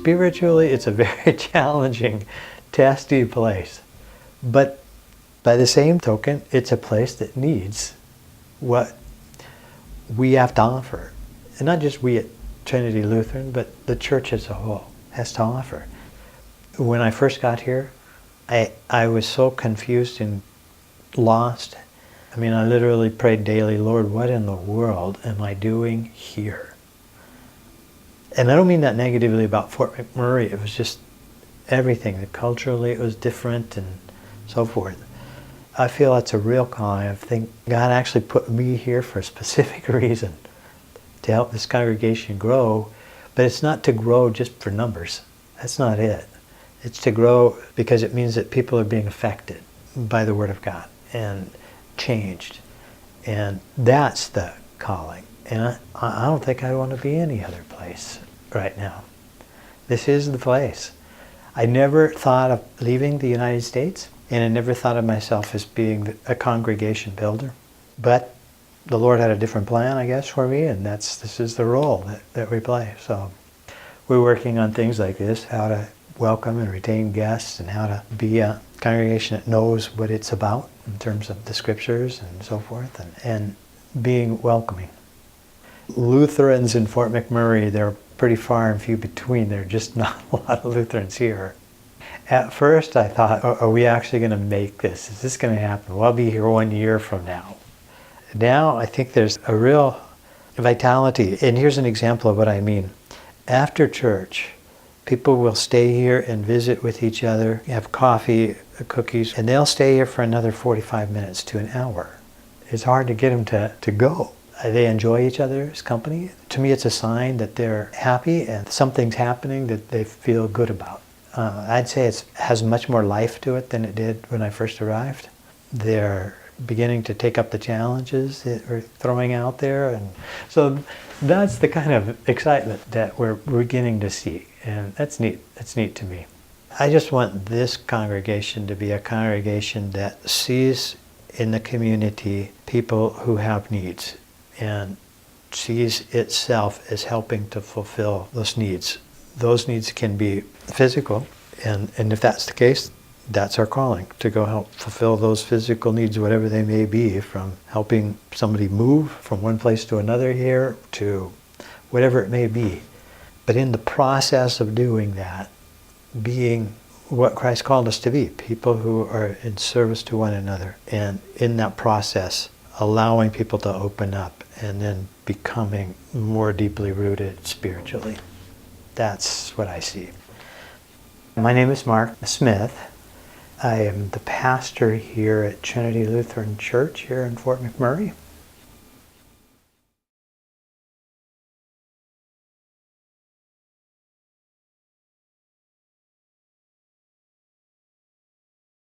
Spiritually, it's a very challenging, testy place. But by the same token, it's a place that needs what we have to offer. And not just we at Trinity Lutheran, but the church as a whole has to offer. When I first got here, I was so confused and lost. I mean, I literally prayed daily, Lord, what in the world am I doing here? And I don't mean that negatively about Fort McMurray. It was just everything. Culturally, it was different and so forth. I feel that's a real calling. I think God actually put me here for a specific reason, to help this congregation grow. But it's not to grow just for numbers. That's not it. It's to grow because it means that people are being affected by the Word of God and changed. And that's the calling. And I don't think I want to be any other place right now. This is the place. I never thought of leaving the United States, and I never thought of myself as being a congregation builder. But the Lord had a different plan, I guess, for me, and this is the role that we play. So we're working on things like this, how to welcome and retain guests, and how to be a congregation that knows what it's about in terms of the scriptures and so forth, and being welcoming. Lutherans in Fort McMurray, they're pretty far and few between. There are just not a lot of Lutherans here. At first I thought, are we actually going to make this? Is this going to happen? Well, I'll be here 1 year from now. Now I think there's a real vitality. And here's an example of what I mean. After church, people will stay here and visit with each other, have coffee, cookies, and they'll stay here for another 45 minutes to an hour. It's hard to get them to go. They enjoy each other's company. To me, it's a sign that they're happy and something's happening that they feel good about. I'd say it has much more life to it than it did when I first arrived. They're beginning to take up the challenges that we're throwing out there. And so that's the kind of excitement that we're beginning to see. And that's neat. That's neat to me. I just want this congregation to be a congregation that sees in the community people who have needs and sees itself as helping to fulfill those needs. Those needs can be physical, and if that's the case, that's our calling, to go help fulfill those physical needs, whatever they may be, from helping somebody move from one place to another here to whatever it may be. But in the process of doing that, being what Christ called us to be, people who are in service to one another, and in that process, allowing people to open up and then becoming more deeply rooted spiritually. That's what I see. My name is Mark Smith. I am the pastor here at Trinity Lutheran Church here in Fort McMurray.